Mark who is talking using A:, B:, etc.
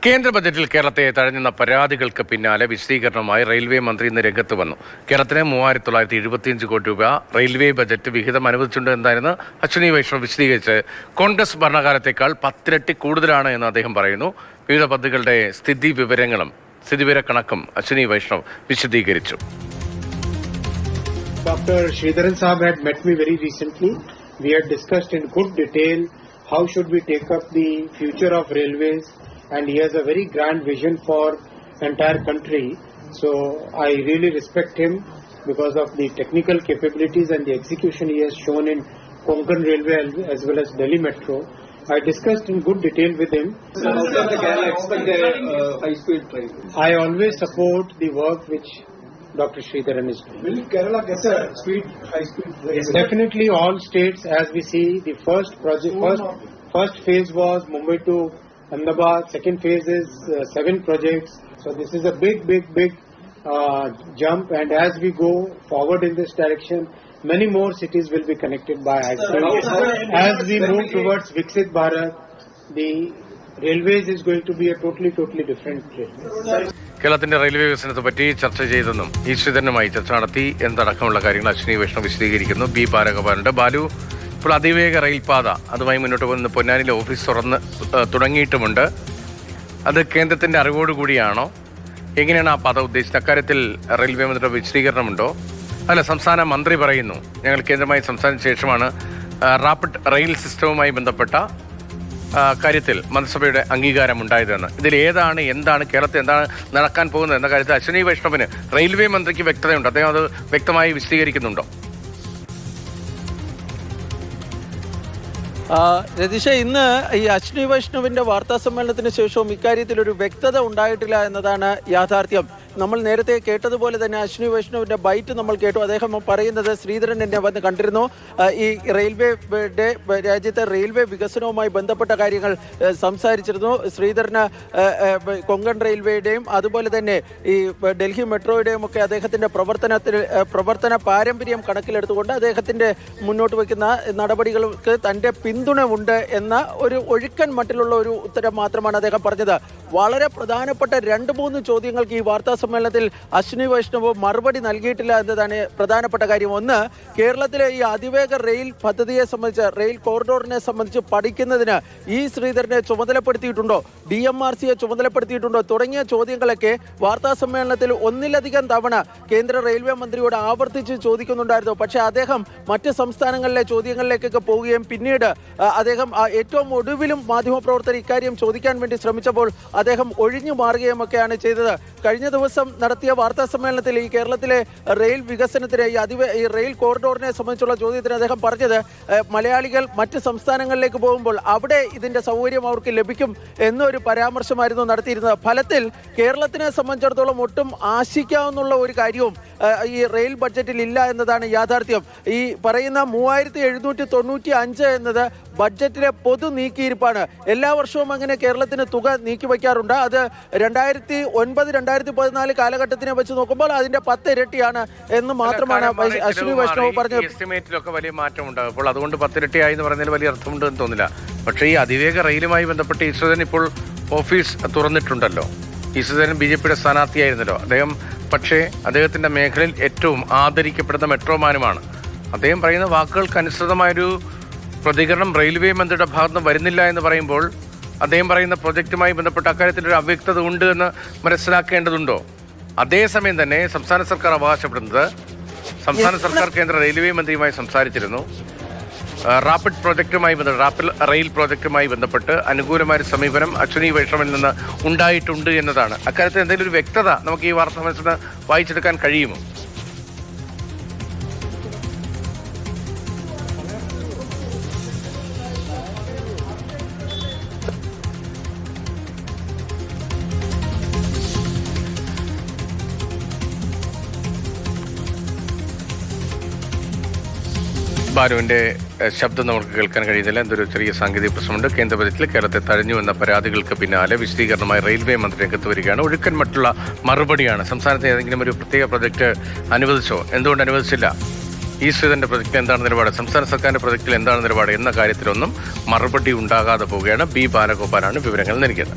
A: കേന്ദ്ര ബജറ്റിൽ കേരളത്തെ തഴഞ്ഞുന്ന പരാതികൾക്ക് പിന്നാലെ വിശദീകരണവുമായി റെയിൽവേ മന്ത്രി ഇന്ന് രംഗത്ത് വന്നു. കേരളത്തിന് 3975 കോടി രൂപ റെയിൽവേ ബജറ്റ് വിഹിതം അനുവദിച്ചിട്ടുണ്ട് എന്നായിരുന്നു അശ്വിനി വൈഷ്ണവ് വിശദീകരിച്ച്. കോൺഗ്രസ് ഭരണകാലത്തേക്കാൾ 10 ഇരട്ടി കൂടുതലാണ് എന്ന് അദ്ദേഹം പറയുന്നു. വിവിധ പദ്ധതികളുടെ സ്ഥിതിവിവരക്കണക്കും അശ്വിനി വൈഷ്ണവ് വിശദീകരിച്ചു.
B: Dr. Sridharan Saab had met me very recently. We had discussed in good detail how should we take up the future of railways, and he has a very grand vision for entire country. So I really respect him because of the technical capabilities and the execution he has shown in Konkan Railway as well as Delhi Metro. I discussed in good detail with him.
C: How can the Kerala expect their high-speed train?
B: I always support the work which Dr. Sridharan is doing.
C: Will Kerala get a high-speed train?
B: Definitely all states, as we see, the first phase was Mumbai to Ahmedabad, second phase is 7 projects. So this is a big jump, and as we go forward in this direction, many more cities will be connected by high-speed. As we move towards Viksit Bharat, the railways is going to be a totally different railway.
A: കേരളത്തിന്റെ railway വികസനത്തെ പറ്റി ചർച്ച ചെയ്തെന്നും ഈശ്വരനുമായി ചർച്ച നടത്തി എന്നതടക്കമുള്ള കാര്യങ്ങൾ അശ്വിനി വൈഷ്ണവ് വിശദീകരിക്കുന്നു. ബി ബാലഗോപാലുണ്ട്. ബാലു, ഇപ്പോൾ അതിവേഗ റെയിൽപാത അതുമായി മുന്നോട്ട് പോകുന്ന പൊന്നാനിയിലെ ഓഫീസ് തുടങ്ങിയിട്ടുമുണ്ട്. അത് കേന്ദ്രത്തിന്റെ അറിവോടുകൂടിയാണോ? എങ്ങനെയാണ് ആ പാത ഉദ്ദേശിച്ചത്? അക്കാര്യത്തിൽ റെയിൽവേ മന്ത്രിയുടെ വിശദീകരണമുണ്ടോ? അല്ല, സംസ്ഥാന മന്ത്രി പറയുന്നു ഞങ്ങൾ കേന്ദ്രമായി സംസാരിച്ച ശേഷമാണ് റാപ്പിഡ് റെയിൽ സിസ്റ്റവുമായി ബന്ധപ്പെട്ട കാര്യത്തിൽ മന്ത്രിസഭയുടെ അംഗീകാരം ഉണ്ടായതെന്ന്. ഇതിൽ എന്താണ് കേരളത്തിൽ എന്താണ് നടക്കാൻ പോകുന്നത് എന്ന കാര്യത്തിൽ അശ്വിനി വൈഷ്ണവിന് റെയിൽവേ മന്ത്രിക്ക് വ്യക്തതയുണ്ട്. അദ്ദേഹം അത് വ്യക്തമായി വിശദീകരിക്കുന്നുണ്ടോ?
D: രതീഷ, ഇന്ന് ഈ അശ്വിനി വൈഷ്ണവിന്റെ വാർത്താ സമ്മേളനത്തിന് ശേഷവും ഇക്കാര്യത്തിൽ ഒരു വ്യക്തത ഉണ്ടായിട്ടില്ല എന്നതാണ് യാഥാർത്ഥ്യം. നമ്മൾ നേരത്തെ കേട്ടതുപോലെ തന്നെ അശ്വിനി വൈഷ്ണവിന്റെ ബൈറ്റ് നമ്മൾ കേട്ടു. അദ്ദേഹം പറയുന്നത് ശ്രീധരൻ എന്നെ വന്ന് കണ്ടിരുന്നു, ഈ രാജ്യത്തെ റെയിൽവേ വികസനവുമായി ബന്ധപ്പെട്ട കാര്യങ്ങൾ സംസാരിച്ചിരുന്നു. ശ്രീധരന് കൊങ്കൺ റെയിൽവേയുടെയും അതുപോലെ തന്നെ ഈ ഡൽഹി മെട്രോയുടെയും ഒക്കെ അദ്ദേഹത്തിന്റെ പ്രവർത്തന പാരമ്പര്യം കണക്കിലെടുത്തുകൊണ്ട് അദ്ദേഹത്തിന്റെ മുന്നോട്ട് വയ്ക്കുന്ന നടപടികൾക്ക് തന്റെ പിന്തുണ ഉണ്ട് എന്ന ഒരു ഒഴുക്കൻ മട്ടിലുള്ള ഒരു ഉത്തരം മാത്രമാണ് അദ്ദേഹം പറഞ്ഞത്. വളരെ പ്രധാനപ്പെട്ട 2-3 ചോദ്യങ്ങൾക്ക് ഈ വാർത്താ സമ്മേളനത്തിൽ അശ്വിനി വൈഷ്ണവ് മറുപടി നൽകിയിട്ടില്ല എന്നതാണ് പ്രധാനപ്പെട്ട കാര്യം. ഒന്ന്, കേരളത്തിലെ ഈ അതിവേഗ റെയിൽ പദ്ധതിയെ സംബന്ധിച്ച്, റെയിൽ കോറിഡോറിനെ സംബന്ധിച്ച് പഠിക്കുന്നതിന് ഈ ശ്രീധരനെ ചുമതലപ്പെടുത്തിയിട്ടുണ്ടോ, DMRCയെ ചുമതലപ്പെടുത്തിയിട്ടുണ്ടോ തുടങ്ങിയ ചോദ്യങ്ങളൊക്കെ വാർത്താ സമ്മേളനത്തിൽ ഒന്നിലധികം തവണ കേന്ദ്ര റെയിൽവേ മന്ത്രിയോട് ആവർത്തിച്ച് ചോദിക്കുന്നുണ്ടായിരുന്നു. പക്ഷേ അദ്ദേഹം മറ്റ് സംസ്ഥാനങ്ങളിലെ ചോദ്യങ്ങളിലേക്കൊക്കെ പോവുകയും പിന്നീട് അദ്ദേഹം ഏറ്റവും ഒടുവിലും മാധ്യമപ്രവർത്തകർ ഇക്കാര്യം ചോദിക്കാൻ വേണ്ടി ശ്രമിച്ചപ്പോൾ അദ്ദേഹം ഒഴിഞ്ഞു മാറുകയും ഒക്കെയാണ് ചെയ്തത്. കഴിഞ്ഞ ദിവസം നടത്തിയ വാർത്താ സമ്മേളനത്തിൽ ഈ കേരളത്തിലെ റെയിൽ വികസനത്തിന് ഈ റെയിൽ കോറിഡോറിനെ സംബന്ധിച്ചുള്ള ചോദ്യത്തിന് അദ്ദേഹം പറഞ്ഞത് മലയാളികൾ മറ്റ് സംസ്ഥാനങ്ങളിലേക്ക് പോകുമ്പോൾ അവിടെ ഇതിന്റെ സൗകര്യം അവർക്ക് ലഭിക്കും എന്നൊരു പരാമർശമായിരുന്നു നടത്തിയിരുന്നത്. ഫലത്തിൽ കേരളത്തിനെ സംബന്ധിച്ചിടത്തോളം ഒട്ടും ആശിക്കാവുന്ന ഒരു കാര്യവും ഈ റെയിൽ ബഡ്ജറ്റിൽ ഇല്ല എന്നതാണ് യാഥാർത്ഥ്യം. ഈ പറയുന്ന 3795 എന്നത് ബഡ്ജറ്റിലെ പൊതു നീക്കിയിരിപ്പാണ്. എല്ലാ വർഷവും അങ്ങനെ കേരളത്തിന് തുക നീക്കി വയ്ക്കാറുണ്ട്. അത് 2009-2014 കാലഘട്ടത്തിനെ വെച്ച് നോക്കുമ്പോൾ അതിന്റെ 10 ഇരട്ടിയാണ് എന്ന് മാത്രമാണ് അശ്വിനി വൈഷ്ണവ് പറഞ്ഞത്.
A: എസ്റ്റിമേറ്റിലൊക്കെ വലിയ മാറ്റം ഉണ്ടാകും. അപ്പോൾ അതുകൊണ്ട് 10 ഇരട്ടിയായി എന്ന് പറഞ്ഞാൽ വലിയ അർത്ഥമുണ്ടെന്ന് തോന്നില്ല. പക്ഷേ ഈ അതിവേഗ റെയിലുമായി ബന്ധപ്പെട്ട് ഈശ്വരൻ ഇപ്പോൾ ഓഫീസ് തുറന്നിട്ടുണ്ടല്ലോ. ഈശ്വരൻ BJPയുടെ സ്ഥാനാർത്ഥിയായിരുന്നല്ലോ അദ്ദേഹം. പക്ഷേ അദ്ദേഹത്തിന്റെ മേഖലയിൽ ഏറ്റവും ആദരിക്കപ്പെടുന്ന മെട്രോമാനുമാണ്. അദ്ദേഹം പറയുന്ന വാക്കുകൾക്ക് അനുസൃതമായൊരു പ്രതികരണം റെയിൽവേ മന്ത്രിയുടെ ഭാഗത്തുനിന്ന് വരുന്നില്ല എന്ന് പറയുമ്പോൾ അദ്ദേഹം പറയുന്ന പ്രൊജക്റ്റുമായി ബന്ധപ്പെട്ട അക്കാര്യത്തിലൊരു അവ്യക്തത ഉണ്ട് എന്ന് മനസ്സിലാക്കേണ്ടതുണ്ടോ? അതേസമയം തന്നെ സംസ്ഥാന സർക്കാർ അവകാശപ്പെടുന്നത് സംസ്ഥാന സർക്കാർ കേന്ദ്ര റെയിൽവേ മന്ത്രിയുമായി സംസാരിച്ചിരുന്നു. റാപ്പിഡ് റെയിൽ പ്രോജക്റ്റുമായി ബന്ധപ്പെട്ട് അനുകൂലമായ സമീപനം അശ്വിനി വൈഷ്ണവിൽ നിന്ന് ഉണ്ടായിട്ടുണ്ട് എന്നതാണ്. അക്കാര്യത്തിൽ എന്തെങ്കിലും ഒരു വ്യക്തത നമുക്ക് ഈ വാർത്താ സമ്മേളനത്തിൽ വായിച്ചെടുക്കാൻ കഴിയുമോ? ബാലുവിന്റെ ശബ്ദം നമുക്ക് കേൾക്കാൻ കഴിയുന്നില്ല. എന്തൊരു ചെറിയ സാങ്കേതിക പ്രശ്നമുണ്ട്. കേന്ദ്ര ബജറ്റിൽ കേരളത്തെ തഴഞ്ഞു എന്ന പരാതികൾക്ക് പിന്നാലെ വിശദീകരണമായി റെയിൽവേ മന്ത്രി രംഗത്ത് വരികയാണ്. ഒഴുക്കൻ മറ്റുള്ള മറുപടിയാണ്. സംസ്ഥാനത്ത് ഏതെങ്കിലും ഒരു പ്രത്യേക പ്രൊജക്ട് അനുവദിച്ചോ? എന്തുകൊണ്ട് അനുവദിച്ചില്ല? ഈശ്വരന്റെ പ്രൊജക്ടിൽ എന്താണ് നിലപാട്, സംസ്ഥാന സർക്കാരിന്റെ പ്രൊജക്ടിൽ എന്താണ് നിലപാട് എന്ന കാര്യത്തിലൊന്നും മറുപടി ഉണ്ടാകാതെ പോവുകയാണ്. ബി ബാലഗോപാലാണ് വിവരങ്ങൾ നൽകിയത്.